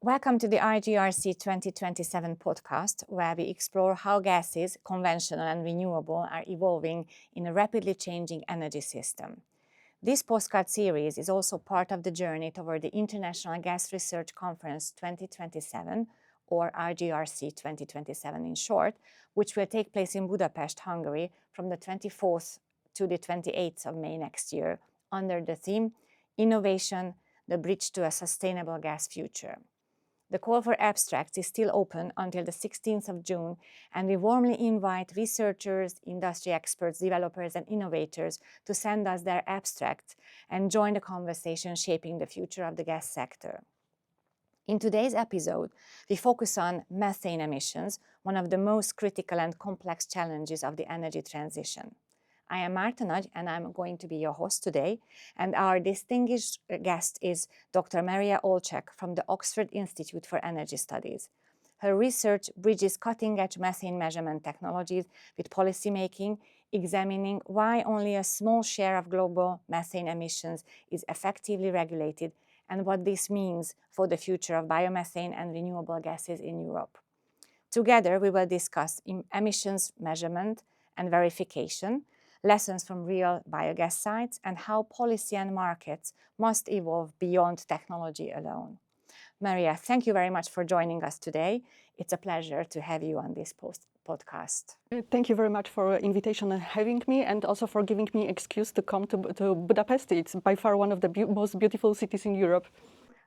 Welcome to the IGRC2027 podcast, where we explore how gases, conventional and renewable, are evolving in a rapidly changing energy system. This postcard series is also part of the journey toward the International Gas Research Conference 2027, or IGRC2027 in short, which will take place in Budapest, Hungary from the 24th to the 28th of May next year, under the theme Innovation, the Bridge to a Sustainable Gas Future. The call for abstracts is still open until the 16th of June, and we warmly invite researchers, industry experts, developers, and innovators to send us their abstracts and join the conversation shaping the future of the gas sector. In today's episode, we focus on methane emissions, one of the most critical and complex challenges of the energy transition. I am Marta Nagy, and I'm going to be your host today, and our distinguished guest is Dr. Maria Olczak from the Oxford Institute for Energy Studies. Her research bridges cutting-edge methane measurement technologies with policymaking, examining why only a small share of global methane emissions is effectively regulated and what this means for the future of biomethane and renewable gases in Europe. Together, we will discuss emissions measurement and verification, lessons from real biogas sites, and how policy and markets must evolve beyond technology alone. Maria, thank you very much for joining us today. It's a pleasure to have you on this podcast. Thank you very much for the invitation and having me, and also for giving me excuse to come to Budapest. It's by far one of the most beautiful cities in Europe.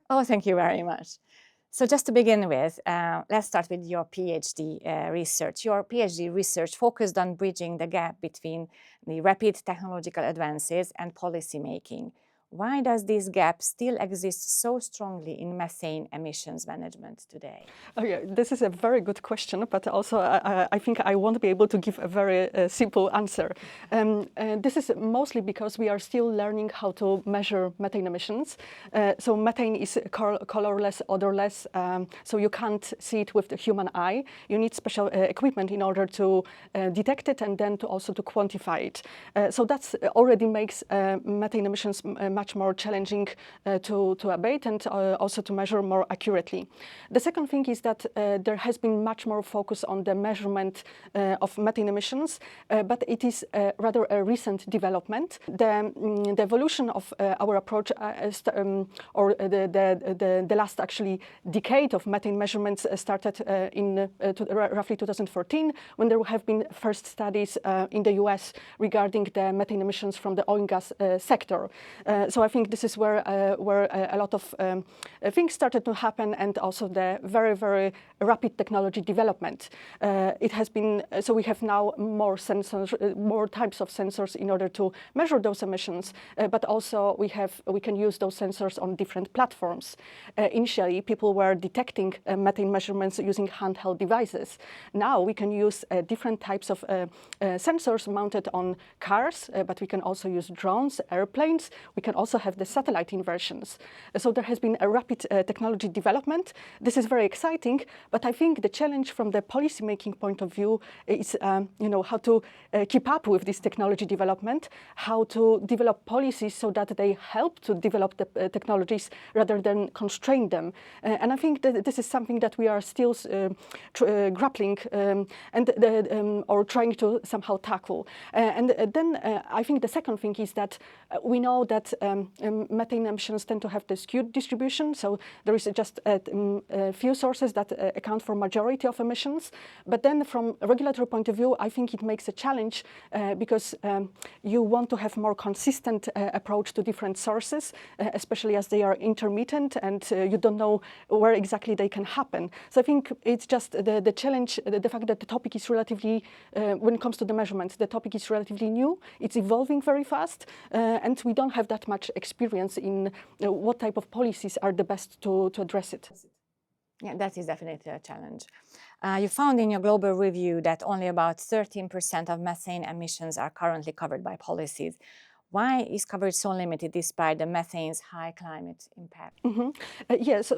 Oh, thank you very much. So just to begin with, let's start with your PhD research. Your PhD research focused on bridging the gap between the rapid technological advances and policy making. Why does this gap still exist so strongly in methane emissions management today? Oh, yeah, this is a very good question, but also I think I won't be able to give a very simple answer. This is mostly because we are still learning how to measure methane emissions. So methane is colorless, odorless, so you can't see it with the human eye. You need special equipment in order to detect it and then to also to quantify it. So that already makes methane emissions much more challenging to abate and also to measure more accurately. The second thing is that there has been much more focus on the measurement of methane emissions, but it is rather a recent development. The evolution of our approach, or the last actually decade of methane measurements started in roughly 2014, when there have been first studies in the US regarding the methane emissions from the oil and gas sector. So I think this is where a lot of things started to happen, and also the very, very rapid technology development. It has been, so we have now more sensors, more types of sensors in order to measure those emissions, but also we can use those sensors on different platforms. Initially, people were detecting methane measurements using handheld devices. Now we can use different types of sensors mounted on cars, but we can also use drones, airplanes. We can also have the satellite inversions. So there has been a rapid technology development. This is very exciting, but I think the challenge from the policymaking point of view is how to keep up with this technology development, how to develop policies so that they help to develop the technologies rather than constrain them. And I think that this is something that we are still grappling or trying to somehow tackle. And then I think the second thing is that we know that methane emissions tend to have the skewed distribution, so there is just a few sources that account for majority of emissions. But then from a regulatory point of view, I think it makes a challenge because you want to have more consistent approach to different sources, especially as they are intermittent and you don't know where exactly they can happen. So I think it's just the challenge, the fact that the topic is relatively, when it comes to the measurements, the topic is relatively new, it's evolving very fast, and we don't have that much experience in what type of policies are the best to address it. Yeah, that is definitely a challenge. You found in your global review that only about 13% of methane emissions are currently covered by policies. Why is coverage so limited despite the methane's high climate impact?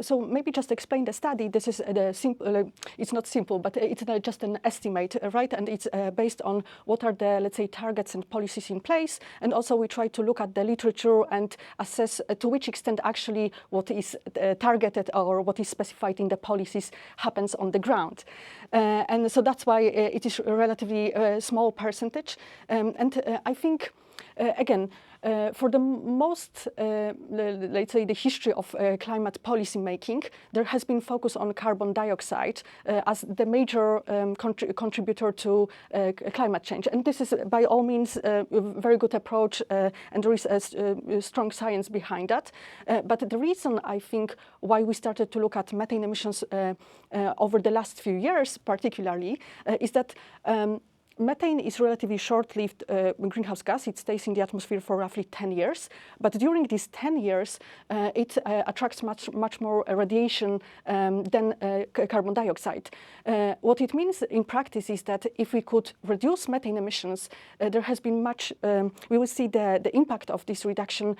So maybe just explain the study. This is the simple. It's not simple, but it's just an estimate, right? And it's based on what are the, let's say, targets and policies in place. And also we try to look at the literature and assess to which extent actually what is targeted or what is specified in the policies happens on the ground. And so that's why it is a relatively small percentage. I think, again, for the most, let's say, the history of climate policy making, there has been focus on carbon dioxide as the major contributor to climate change. And this is, by all means, a very good approach, and there is a strong science behind that. But the reason, I think, why we started to look at methane emissions over the last few years, particularly, is that methane is relatively short-lived greenhouse gas. It stays in the atmosphere for roughly 10 years. But during these 10 years, it attracts much more radiation than carbon dioxide. What it means in practice is that if we could reduce methane emissions, there has been we will see the impact of this reduction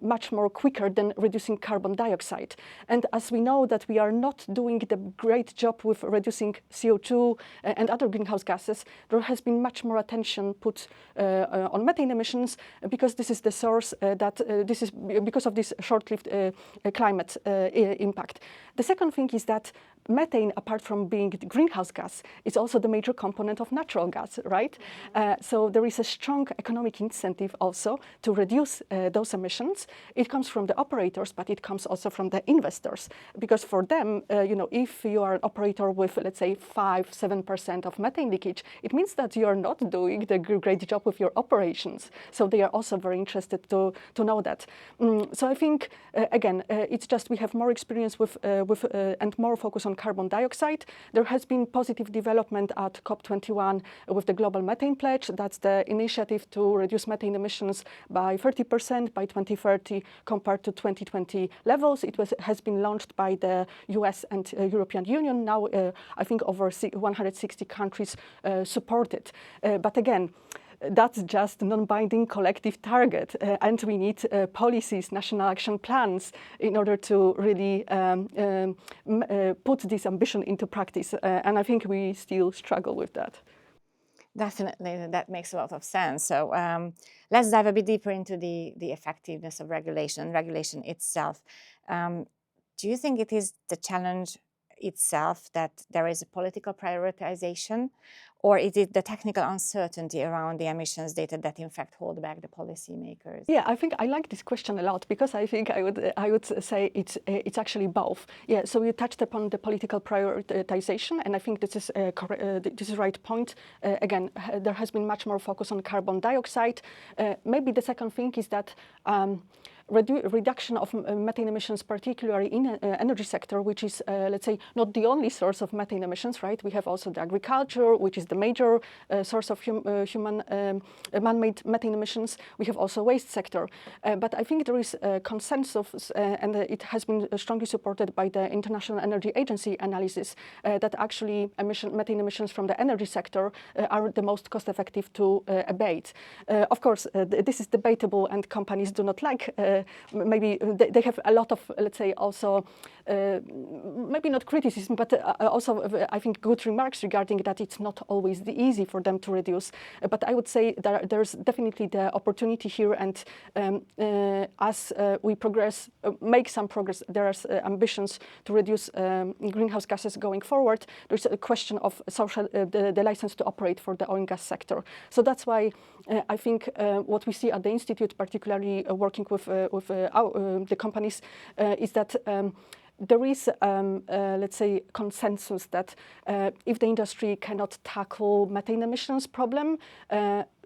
much more quicker than reducing carbon dioxide. And as we know that we are not doing the great job with reducing CO2 and other greenhouse gases, there has been much more attention put on methane emissions because this is the source this is because of this short-lived climate impact. The second thing is that methane, apart from being the greenhouse gas, is also the major component of natural gas, right? So there is a strong economic incentive also to reduce those emissions. It comes from the operators, but it comes also from the investors, because for them, if you are an operator with, let's say, 5-7% of methane leakage, it means that you are not doing the great job with your operations. So they are also very interested to know that. So I think, again, it's just we have more experience with and more focus on carbon dioxide. There has been positive development at COP21 with the Global Methane Pledge. That's the initiative to reduce methane emissions by 30% by 2030 compared to 2020 levels. It has been launched by the US and European Union. Now, I think over 160 countries support it. But again, that's just non-binding collective target, and we need policies, national action plans in order to really put this ambition into practice. And I think we still struggle with that. Definitely, that makes a lot of sense. So let's dive a bit deeper into the effectiveness of regulation itself. Do you think it is the challenge itself that there is a political prioritization, or is it the technical uncertainty around the emissions data that in fact hold back the policymakers? Yeah, I think I like this question a lot because I think I would say it's actually both. Yeah, so you touched upon the political prioritization, and I think this is the right point. Again, there has been much more focus on carbon dioxide. Maybe the second thing is that reduction of methane emissions, particularly in the energy sector, which is, let's say, not the only source of methane emissions, right? We have also the agriculture, which is the major source of human man-made methane emissions. We have also waste sector. But I think there is a consensus, and it has been strongly supported by the International Energy Agency analysis, that actually methane emissions from the energy sector are the most cost-effective to abate. Of course, this is debatable, and companies do not like maybe they have a lot of, let's say, also maybe not criticism, but also I think good remarks regarding that it's not always easy for them to reduce. But I would say that there's definitely the opportunity here, and as we progress, make some progress, there are ambitions to reduce greenhouse gases going forward. There's a question of social the license to operate for the oil and gas sector. So that's why I think what we see at the Institute, particularly working with the companies, is that there is, let's say, consensus that if the industry cannot tackle methane emissions problem,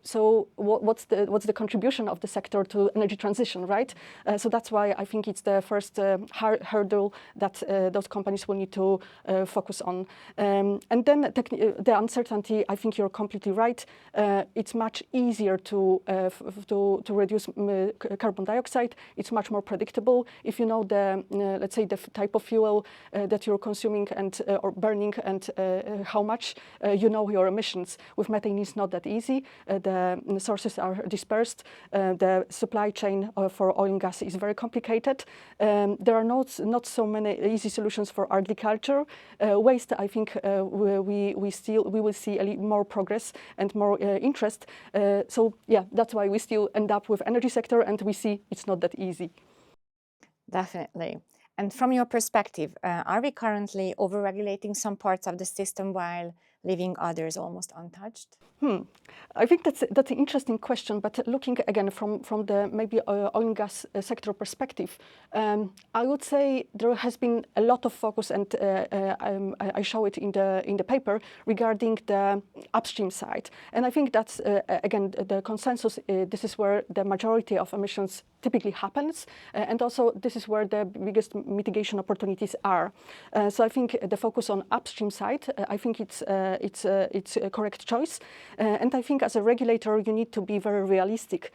so what's the contribution of the sector to energy transition, right? So that's why I think it's the first hurdle that those companies will need to focus on. And then the uncertainty, I think you're completely right. It's much easier to reduce carbon dioxide. It's much more predictable. If you know let's say, the type of fuel that you're consuming and or burning, and how much, you know your emissions. With methane, it's not that easy. sources are dispersed. The supply chain for oil and gas is very complicated. There are not so many easy solutions for agriculture. Waste, I think we will see more progress and more interest. So yeah, that's why we still end up with energy sector, and we see it's not that easy. Definitely. And from your perspective, are we currently over-regulating some parts of the system while leaving others almost untouched? I think that's an interesting question, but looking again from the maybe oil and gas sector perspective, I would say there has been a lot of focus, and I show it in the paper regarding the upstream side. And I think that's again the consensus. This is where the majority of emissions typically happens, and also this is where the biggest mitigation opportunities are. So I think the focus on upstream side, I think it's a correct choice. And I think as a regulator, you need to be very realistic.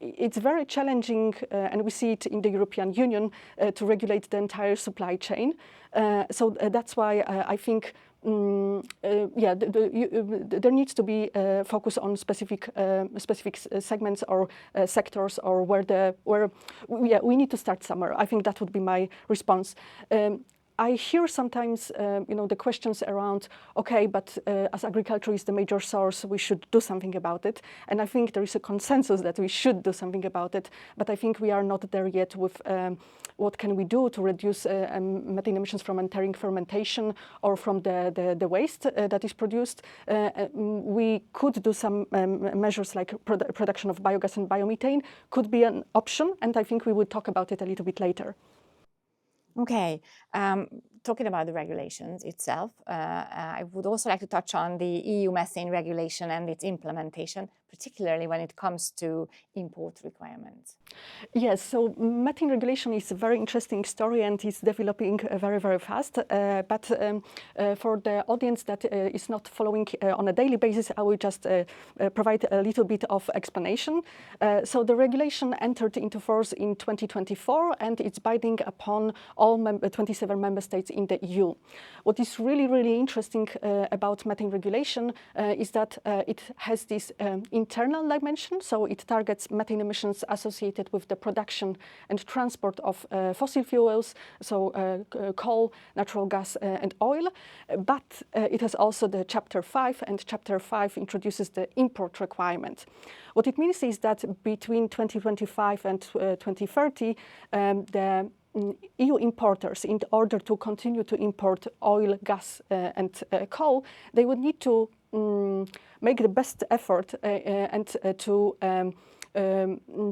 It's very challenging, and we see it in the European Union, to regulate the entire supply chain. So that's why I think there needs to be focus on specific segments or sectors, or where we need to start somewhere. I think that would be my response. I hear sometimes, the questions around, okay, but as agriculture is the major source, we should do something about it. And I think there is a consensus that we should do something about it. But I think we are not there yet with what can we do to reduce methane emissions from entering fermentation or from the waste that is produced. We could do some measures like production of biogas and biomethane could be an option. And I think we will talk about it a little bit later. Okay, talking about the regulations itself, I would also like to touch on the EU methane regulation and its implementation, particularly when it comes to import requirements. Yes, so methane regulation is a very interesting story and is developing very, very fast. But for the audience that is not following on a daily basis, I will just provide a little bit of explanation. So the regulation entered into force in 2024, and it's binding upon all 27 member states in the EU. What is really, really interesting about methane regulation is that it has this internal dimension, so it targets methane emissions associated with the production and transport of fossil fuels, so coal, natural gas and oil. But it has also the Chapter 5, and Chapter 5 introduces the import requirement. What it means is that between 2025 and 2030, the EU importers, in order to continue to import oil, gas and coal, they would need to make the best effort and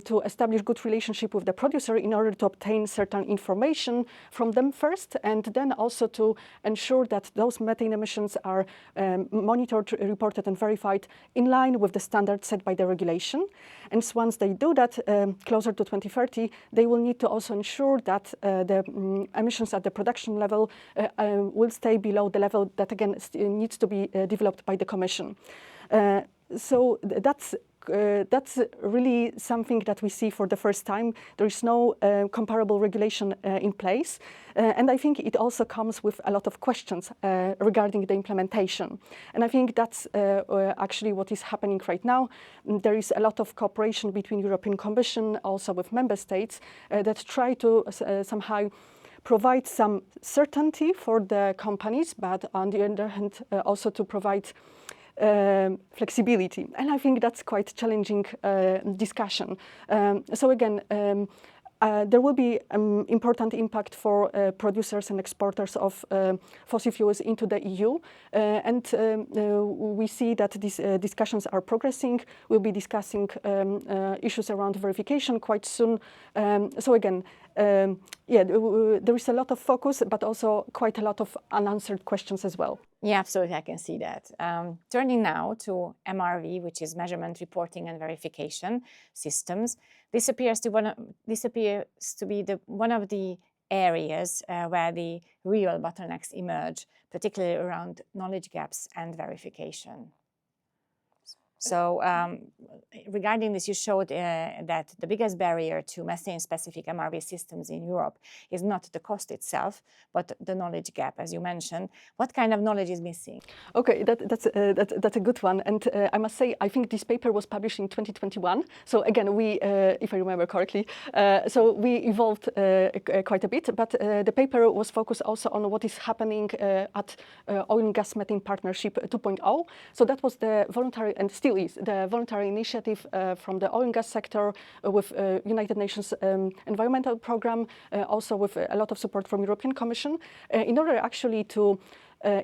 to establish good relationship with the producer in order to obtain certain information from them first, and then also to ensure that those methane emissions are monitored, reported and verified in line with the standards set by the regulation. And once they do that, closer to 2030, they will need to also ensure that the emissions at the production level will stay below the level that again needs to be developed by the Commission. So that's really something that we see for the first time. There is no comparable regulation in place. And I think it also comes with a lot of questions regarding the implementation. And I think that's actually what is happening right now. There is a lot of cooperation between European Commission, also with member states, that try to somehow provide some certainty for the companies, but on the other hand, also to provide flexibility. And I think that's quite challenging discussion. So again, there will be important impact for producers and exporters of fossil fuels into the EU. And we see that these discussions are progressing. We'll be discussing issues around verification quite soon. So again, there is a lot of focus, but also quite a lot of unanswered questions as well. Yeah, absolutely, I can see that. Turning now to MRV, which is Measurement, Reporting and Verification Systems. This appears to be one of the areas where the real bottlenecks emerge, particularly around knowledge gaps and verification. So regarding this, you showed that the biggest barrier to methane-specific MRV systems in Europe is not the cost itself, but the knowledge gap, as you mentioned. What kind of knowledge is missing? Okay, that's a good one. And I must say, I think this paper was published in 2021. So again, we, if I remember correctly, so we evolved quite a bit, but the paper was focused also on what is happening at Oil and Gas Methane Partnership 2.0. So that was the voluntary, and still is, the voluntary initiative from the oil and gas sector with United Nations Environmental Programme, also with a lot of support from European Commission, in order actually to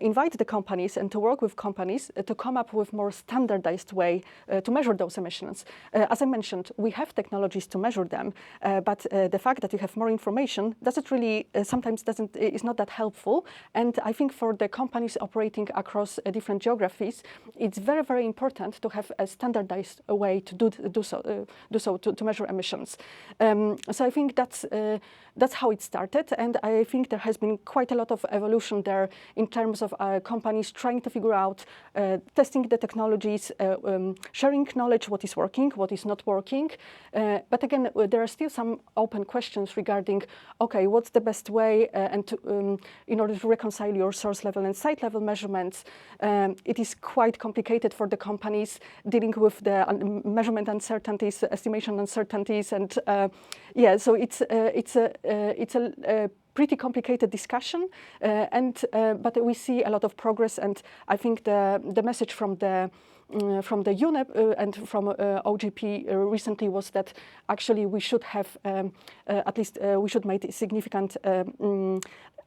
invite the companies and to work with companies to come up with more standardized way to measure those emissions. As I mentioned, we have technologies to measure them, but the fact that you have more information doesn't really, sometimes is not that helpful. And I think for the companies operating across different geographies, it's very, very important to have a standardized way to do so to measure emissions. So I think that's how it started, and I think there has been quite a lot of evolution there in terms of companies trying to figure out, testing the technologies, sharing knowledge, what is working, what is not working. But again, there are still some open questions regarding, okay, what's the best way and in order to reconcile your source level and site level measurements. It is quite complicated for the companies dealing with the measurement uncertainties, estimation uncertainties, and yeah, so it's a pretty complicated discussion, but we see a lot of progress, and I think the message from the UNEP and from OGP recently was that actually we should have at least we should make significant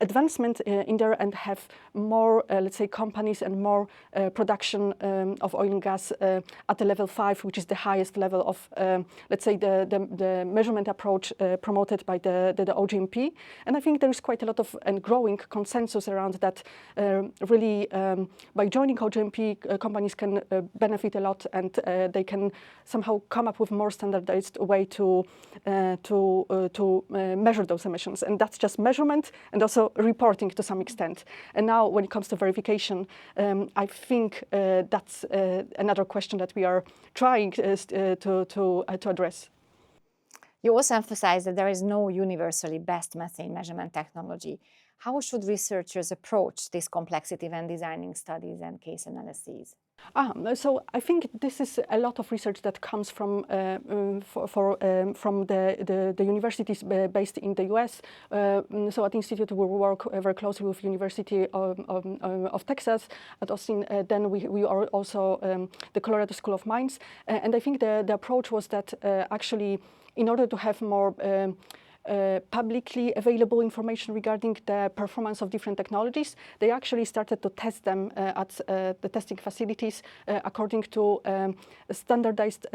advancement in there and have more, let's say, companies and more production of oil and gas at the level 5, which is the highest level of, let's say, the measurement approach promoted by the OGMP. And I think there is quite a lot of and growing consensus around that. Really, by joining OGMP, companies can benefit a lot, and they can somehow come up with more standardized way to measure those emissions. And that's just measurement and also reporting to some extent. And now when it comes to verification, I think that's another question that we are trying to address. You also emphasize that there is no universally best methane measurement technology. How should researchers approach this complexity when designing studies and case analyses? So I think this is a lot of research that comes from the universities based in the US. So at the Institute we work very closely with University of Texas at Austin. Then we are also the Colorado School of Mines. And I think the approach was that actually in order to have more publicly available information regarding the performance of different technologies, they actually started to test them at the testing facilities according to a standardized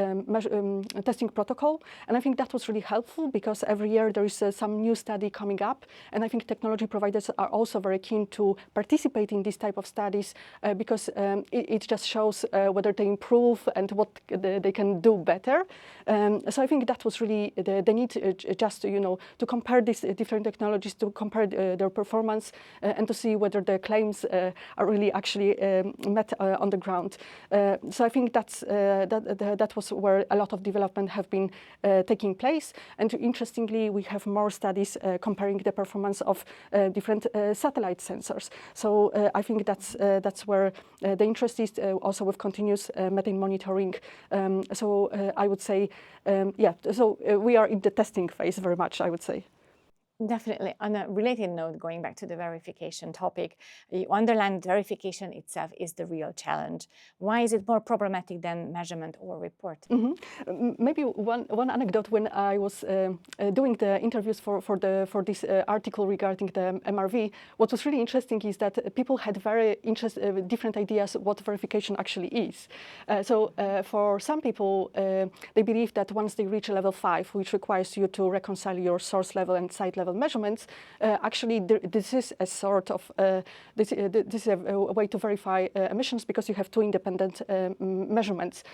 testing protocol. And I think that was really helpful because every year there is some new study coming up. And I think technology providers are also very keen to participate in this type of studies because it just shows whether they improve and what they can do better. So I think that was really the need just to compare these different technologies, to compare their performance and to see whether the claims are really actually met on the ground. So I think that was where a lot of development have been taking place. And interestingly, we have more studies comparing the performance of different satellite sensors. So I think that's where the interest is, also with continuous methane monitoring. So I would say, yeah, so we are in the testing phase very much, I would say. Definitely. On a related note, going back to the verification topic, you underlined verification itself is the real challenge. Why is it more problematic than measurement or report? Mm-hmm. Maybe one anecdote. When I was doing the interviews for this article regarding the MRV, what was really interesting is that people had very different ideas what verification actually is. So for some people, they believe that once they reach a level 5, which requires you to reconcile your source level and site level level measurements, actually this is a sort of this is a way to verify emissions, because you have two independent measurements.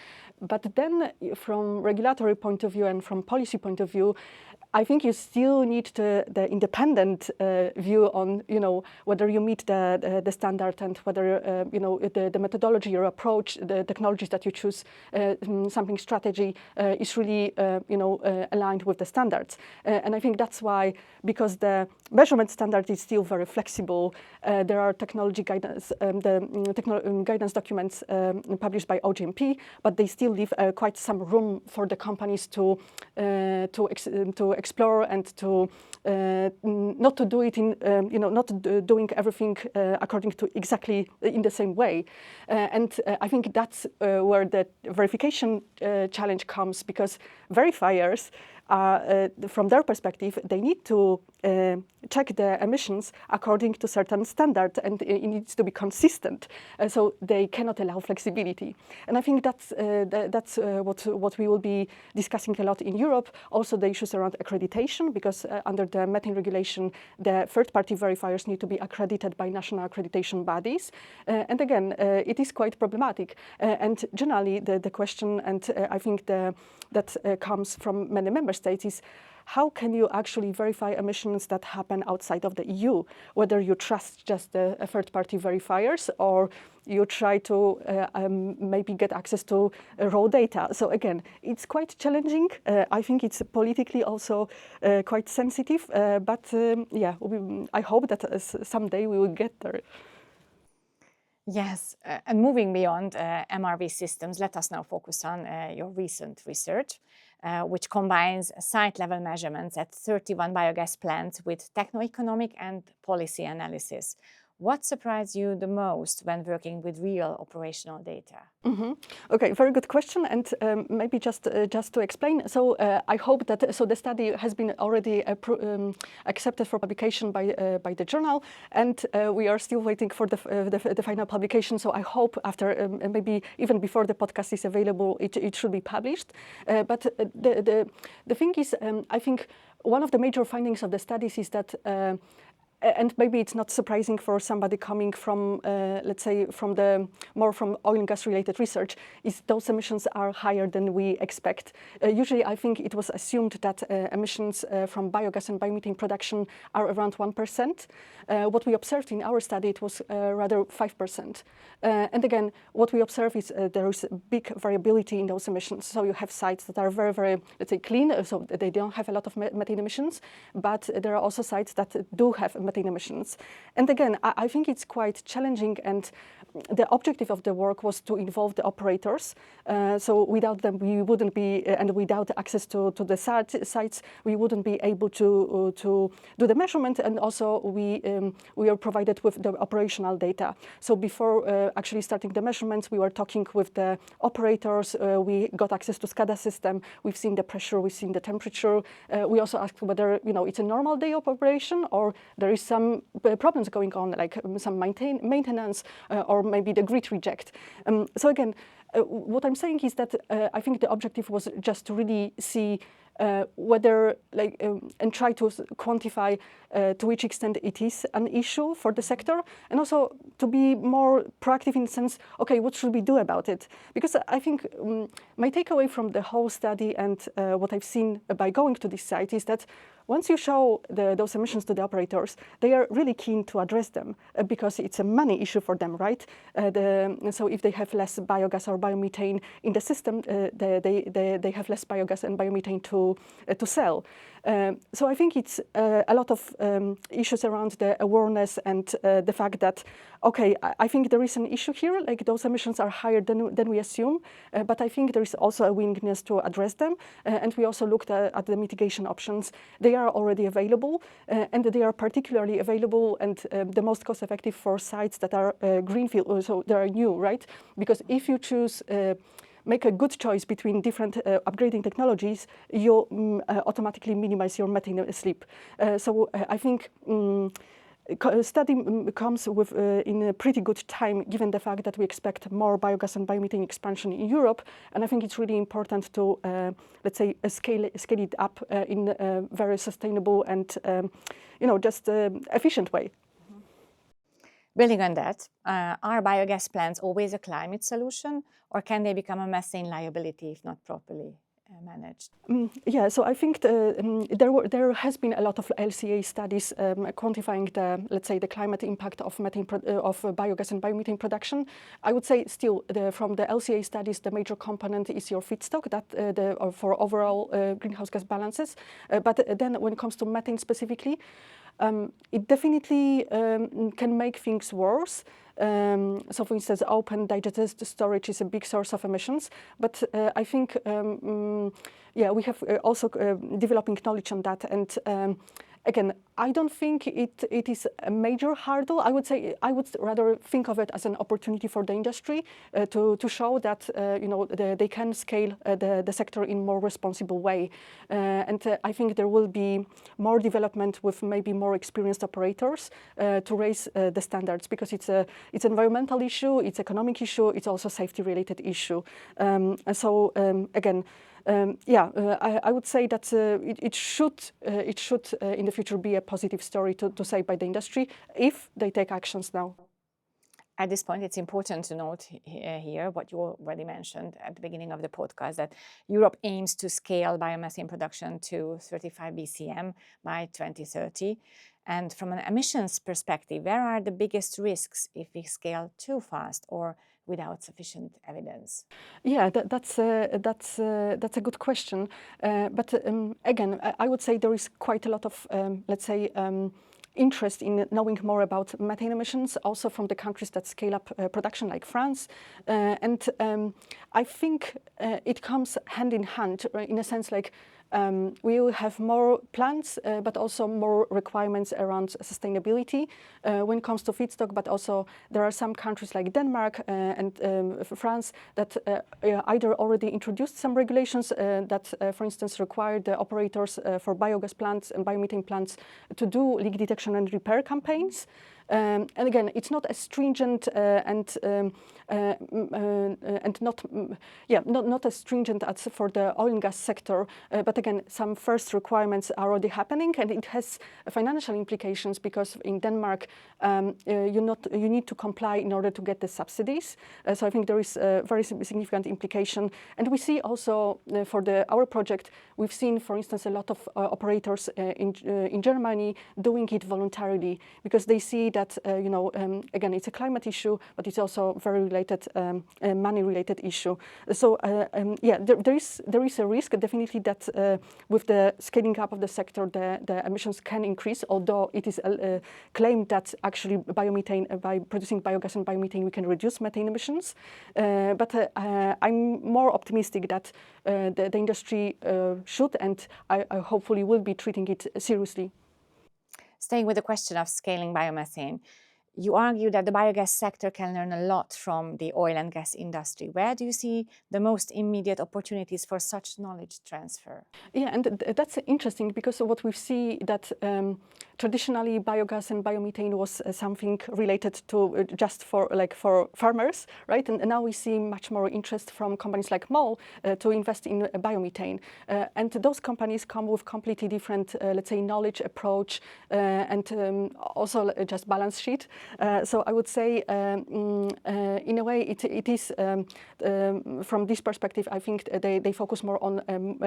But then, from regulatory point of view and from policy point of view, I think you still need the independent view on, whether you meet the standard, and whether the methodology, your approach, the technologies that you choose, sampling strategy is really aligned with the standards. And I think that's why, because the measurement standard is still very flexible, there are technology guidance, guidance documents published by OGMP, but they still leave quite some room for the companies to explore and to not to do it in not doing everything according to exactly in the same way, and I think that's where the verification challenge comes, because verifiers, from their perspective, they need to check the emissions according to certain standards, and it needs to be consistent. So they cannot allow flexibility. And I think that's what we will be discussing a lot in Europe. Also, the issues around accreditation, because under the methane regulation, the third-party verifiers need to be accredited by national accreditation bodies. And again, it is quite problematic. And generally, the question, and I think that comes from many member states, is how can you actually verify emissions that happen outside of the EU? Whether you trust just the third-party verifiers, or you try to maybe get access to raw data. So again, it's quite challenging. I think it's politically also quite sensitive. But yeah, I hope that someday we will get there. Yes, and moving beyond MRV systems, let us now focus on your recent research, which combines site-level measurements at 31 biogas plants with techno-economic and policy analysis. What surprised you the most when working with real operational data? Mm-hmm. Okay, very good question, and maybe just to explain. So I hope that the study has been already accepted for publication by the journal, and we are still waiting for the final publication. So I hope after maybe even before the podcast is available, it should be published. But the thing is, I think one of the major findings of the studies is that. And maybe it's not surprising for somebody coming from, let's say, from oil and gas related research, is those emissions are higher than we expect. Usually, I think it was assumed that emissions from biogas and biomethane production are around 1%. What we observed in our study, it was rather 5%. And again, what we observe is there is big variability in those emissions. So you have sites that are very, very, let's say, clean, so they don't have a lot of methane emissions, but there are also sites that do have methane emissions. And again, I think it's quite challenging, and the objective of the work was to involve the operators. So without them, we wouldn't be, and without access to the sites, we wouldn't be able to do the measurement, and also we are provided with the operational data. So before actually starting the measurements, we were talking with the operators, we got access to SCADA system, we've seen the pressure, we've seen the temperature. We also asked whether it's a normal day of operation, or there is some problems going on, like some maintenance, or maybe the grid reject. So again, what I'm saying is that I think the objective was just to really see whether, and try to quantify to which extent it is an issue for the sector, and also to be more proactive in the sense, okay, what should we do about it? Because I think my takeaway from the whole study and what I've seen by going to this site is that once you show those emissions to the operators, they are really keen to address them because it's a money issue for them, right? So if they have less biogas or biomethane in the system, they have less biogas and biomethane to sell. So I think it's a lot of issues around the awareness and the fact that, okay, I think there is an issue here, like those emissions are higher than we assume, but I think there is also a willingness to address them. And we also looked at the mitigation options. They are already available, and they are particularly available and the most cost effective for sites that are greenfield, so they are new, right? Because if you choose make a good choice between different upgrading technologies, you automatically minimize your methane slip. So I think study comes with in a pretty good time, given the fact that we expect more biogas and biomethane expansion in Europe, and I think it's really important to, let's say, scale it up in a very sustainable and, just efficient way. Building on that, are biogas plants always a climate solution, or can they become a methane liability if not properly managed? Yeah, so I think there has been a lot of LCA studies quantifying let's say, the climate impact of biogas and biomethane production. I would say still from the LCA studies, the major component is your feedstock for overall greenhouse gas balances. But then when it comes to methane specifically, it definitely can make things worse. So, for instance, open digested storage is a big source of emissions. But I think, we have also developing knowledge on that. And again, I don't think it is a major hurdle. I would rather think of it as an opportunity for the industry to show that they can scale the sector in more responsible way. And I think there will be more development with maybe more experienced operators to raise the standards, because it's an environmental issue, it's economic issue, it's also safety related issue. Again. I would say that it should in the future be a positive story to say by the industry if they take actions now. At this point, it's important to note here what you already mentioned at the beginning of the podcast, that Europe aims to scale biomethane production to 35 BCM by 2030. And from an emissions perspective, where are the biggest risks if we scale too fast or without sufficient evidence? Yeah, that's a good question. But again, I would say there is quite a lot of, let's say, interest in knowing more about methane emissions, also from the countries that scale up production, like France. And I think it comes hand in hand, right, in a sense, like we will have more plants, but also more requirements around sustainability when it comes to feedstock. But also there are some countries like Denmark and France that either already introduced some regulations that, for instance, require the operators for biogas plants and biomethane plants to do leak detection and repair campaigns. And again, it's not as stringent and not as stringent as for the oil and gas sector. But again, some first requirements are already happening, and it has financial implications, because in Denmark, you need to comply in order to get the subsidies. So I think there is a very significant implication. And we see also for our project, we've seen, for instance, a lot of operators in Germany doing it voluntarily, because they see that again, it's a climate issue, but it's also very related, money-related issue. So there is a risk definitely that with the scaling up of the sector, the emissions can increase. Although it is claimed that actually biomethane, by producing biogas and biomethane, we can reduce methane emissions. But I'm more optimistic that the industry should, and I hopefully will be treating it seriously. Staying with the question of scaling biomethane, you argue that the biogas sector can learn a lot from the oil and gas industry. Where do you see the most immediate opportunities for such knowledge transfer? Yeah, and that's interesting, because what we see that traditionally biogas and biomethane was something related to just for farmers, right? And now we see much more interest from companies like MOL to invest in biomethane. And those companies come with completely different, let's say, knowledge, approach, and also just balance sheet. So I would say, in a way, it is from this perspective, I think they focus more on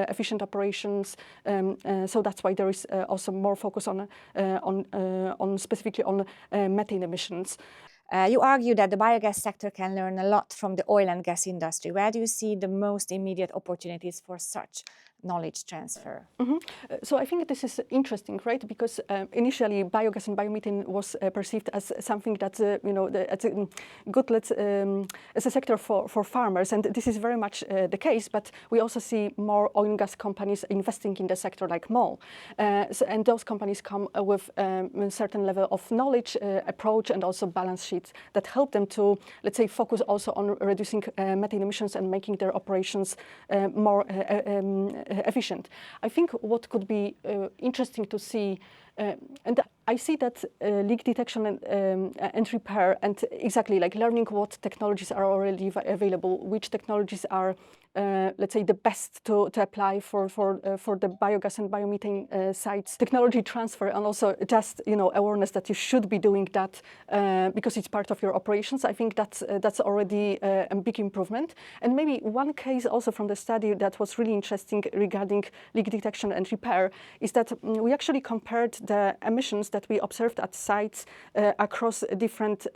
efficient operations. So that's why there is also more focus on specifically on methane emissions. You argue that the biogas sector can learn a lot from the oil and gas industry. Where do you see the most immediate opportunities for such knowledge transfer? So I think this is interesting, right? Because initially biogas and biomethane was perceived as something that's it's a good, as a sector for farmers, and this is very much the case. But we also see more oil and gas companies investing in the sector, like MOL, and those companies come with a certain level of knowledge, approach, and also balance sheets that help them to, let's say, focus also on reducing methane emissions and making their operations more efficient. I think what could be interesting to see And I see that leak detection and repair, and exactly like learning what technologies are already available, which technologies are, let's say, the best to apply for the biogas and biomethane sites. Technology transfer, and also just awareness that you should be doing that because it's part of your operations. I think that's already a big improvement. And maybe one case also from the study that was really interesting regarding leak detection and repair is that we actually compared the emissions that we observed at sites across different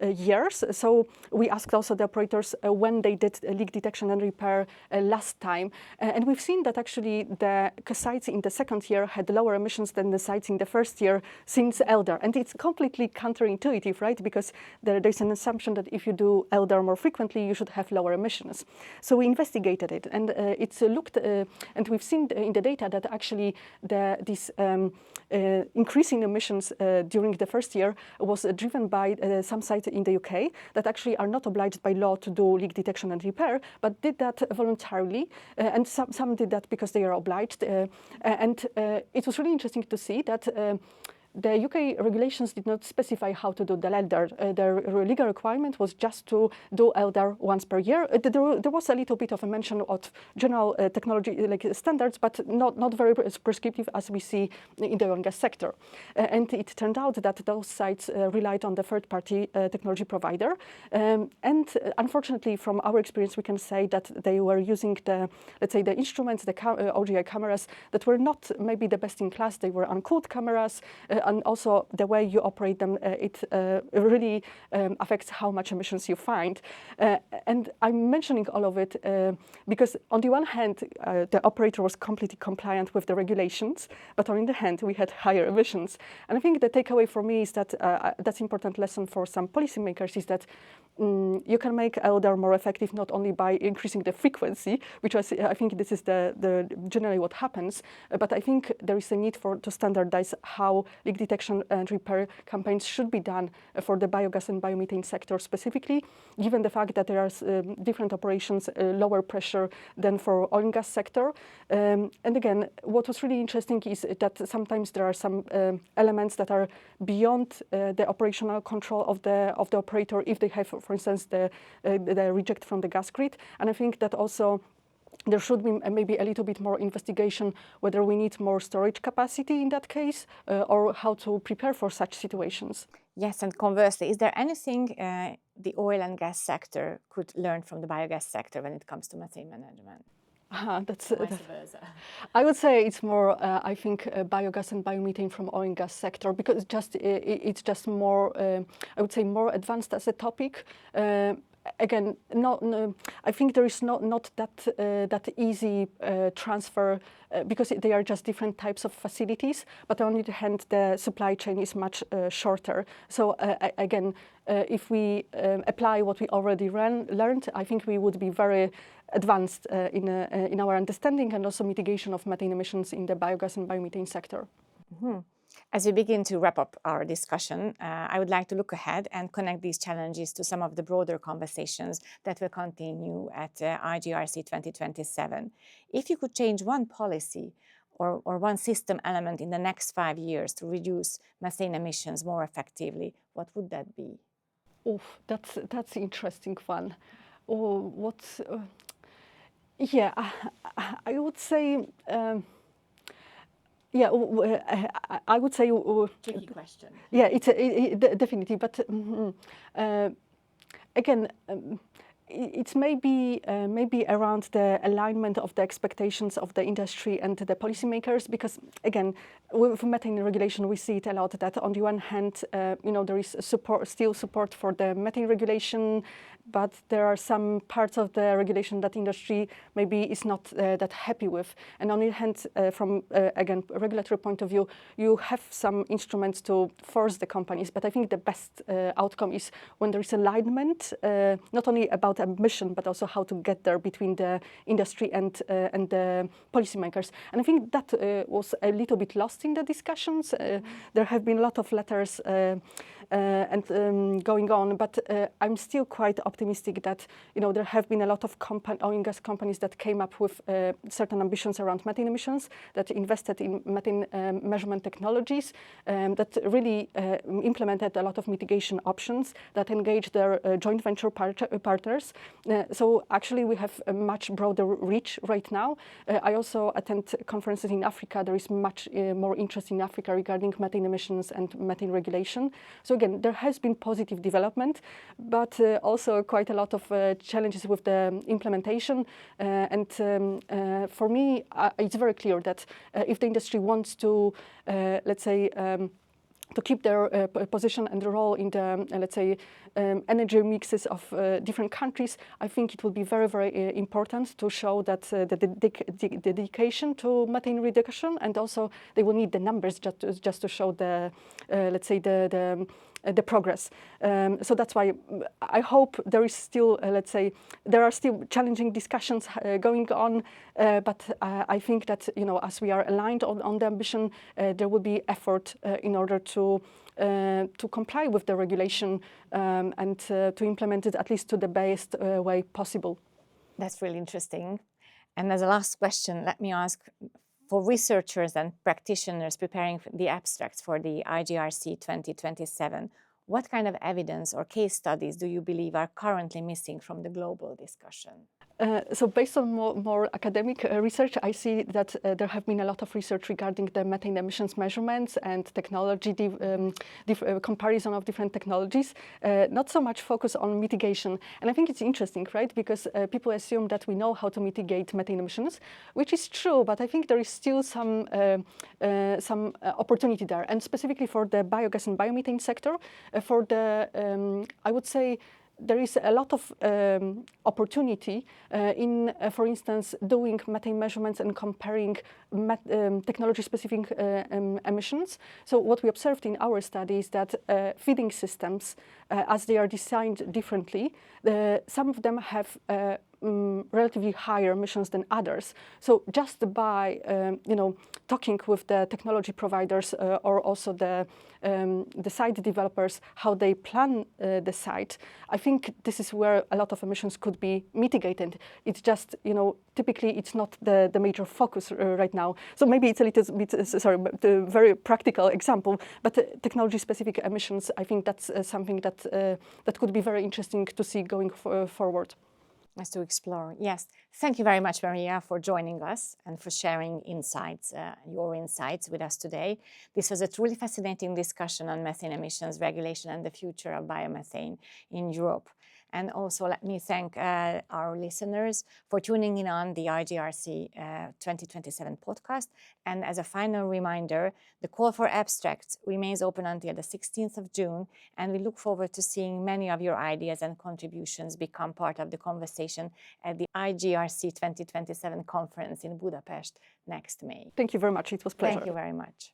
years. So we asked also the operators when they did leak detection and repair last time. And we've seen that actually the sites in the second year had lower emissions than the sites in the first year since ELDR. And it's completely counterintuitive, right? Because there's an assumption that if you do ELDR more frequently, you should have lower emissions. So we investigated it, and it's looked, and we've seen in the data that actually this increasing emissions during the first year was driven by some sites in the UK that actually are not obliged by law to do leak detection and repair, but did that voluntarily, and some did that because they are obliged. And it was really interesting to see that the UK regulations did not specify how to do the ELDR. Their legal requirement was just to do ELDR once per year. There was a little bit of a mention of general technology like standards, but not very prescriptive as we see in the oil and gas sector. And it turned out that those sites relied on the third-party technology provider. And unfortunately, from our experience, we can say that they were using let's say, the instruments, the OGI cameras that were not maybe the best in class. They were uncooled cameras. And also the way you operate them, it really affects how much emissions you find. And I'm mentioning all of it because on the one hand, the operator was completely compliant with the regulations, but on the other hand, we had higher emissions. And I think the takeaway for me is that that's an important lesson for some policymakers is that you can make ELDR more effective not only by increasing the frequency, which I think this is the generally what happens, but I think there is a need to standardize how leak detection and repair campaigns should be done for the biogas and biomethane sector specifically, given the fact that there are different operations, lower pressure than for oil and gas sector. And again, what was really interesting is that sometimes there are some elements that are beyond the operational control of the operator if they have, for instance, the reject from the gas grid. And I think that also there should be maybe a little bit more investigation whether we need more storage capacity in that case or how to prepare for such situations. Yes, and conversely, is there anything the oil and gas sector could learn from the biogas sector when it comes to methane management? That's Vice versa. I would say it's more, I think, biogas and biomethane from oil and gas sector because it's just more, I would say, more advanced as a topic. Again, I think there is not that easy transfer because they are just different types of facilities. But on the other hand, the supply chain is much shorter. So again, if we apply what we already learned, I think we would be very advanced in our understanding and also mitigation of methane emissions in the biogas and biomethane sector. Mm-hmm. As we begin to wrap up our discussion, I would like to look ahead and connect these challenges to some of the broader conversations that will continue at IGRC 2027. If you could change one policy or one system element in the next 5 years to reduce methane emissions more effectively, what would that be? Oh, that's an interesting one. Oh, yeah, I would say. Yeah, I would say. Tricky question. Yeah, it's definitely, but again, it's maybe around the alignment of the expectations of the industry and the policymakers. Because again, with methane regulation, we see it a lot that on the one hand, there is still support for the methane regulation. But there are some parts of the regulation that industry maybe is not that happy with. And on the other hand, from, again, a regulatory point of view, you have some instruments to force the companies. But I think the best outcome is when there is alignment, not only about about ambition, but also how to get there between the industry and the policymakers. And I think that was a little bit lost in the discussions. There have been a lot of letters going on, but I'm still quite optimistic that there have been a lot of oil and gas companies that came up with certain ambitions around methane emissions, that invested in methane measurement technologies, that really implemented a lot of mitigation options, that engaged their joint venture partners. So actually we have a much broader reach right now. I also attend conferences in Africa. There is much more interest in Africa regarding methane emissions and methane regulation. So again, there has been positive development, but also quite a lot of challenges with the implementation. For me, it's very clear that if the industry wants to, let's say, to keep their position and role in the, let's say, energy mixes of different countries, I think it will be very, very important to show that the dedication to methane reduction, and also they will need the numbers just to show the, let's say, the progress. So that's why I hope there is still, let's say, there are still challenging discussions going on, but I think that, as we are aligned on the ambition, there will be effort in order to comply with the regulation and to implement it at least to the best way possible. That's really interesting. And as a last question, let me ask, for researchers and practitioners preparing the abstracts for the IGRC 2027, what kind of evidence or case studies do you believe are currently missing from the global discussion? So based on more academic research, I see that there have been a lot of research regarding the methane emissions measurements and technology comparison of different technologies, not so much focus on mitigation. And I think it's interesting, right? Because people assume that we know how to mitigate methane emissions, which is true, but I think there is still some opportunity there. And specifically for the biogas and biomethane sector, for the, I would say, there is a lot of opportunity in, for instance, doing methane measurements and comparing technology-specific emissions. So what we observed in our study is that feeding systems, as they are designed differently, some of them have relatively higher emissions than others. So just by talking with the technology providers or also the site developers, how they plan the site, I think this is where a lot of emissions could be mitigated. It's just, typically it's not the major focus right now. So maybe it's a little bit, sorry, but a very practical example, but technology-specific emissions, I think that's something that could be very interesting to see going forward. As to explore. Yes. Thank you very much, Maria, for joining us and for sharing your insights with us today. This was a truly fascinating discussion on methane emissions regulation and the future of biomethane in Europe. And also let me thank our listeners for tuning in on the IGRC 2027 podcast. And as a final reminder, the call for abstracts remains open until the 16th of June. And we look forward to seeing many of your ideas and contributions become part of the conversation at the IGRC 2027 conference in Budapest next May. Thank you very much. It was a pleasure. Thank you very much.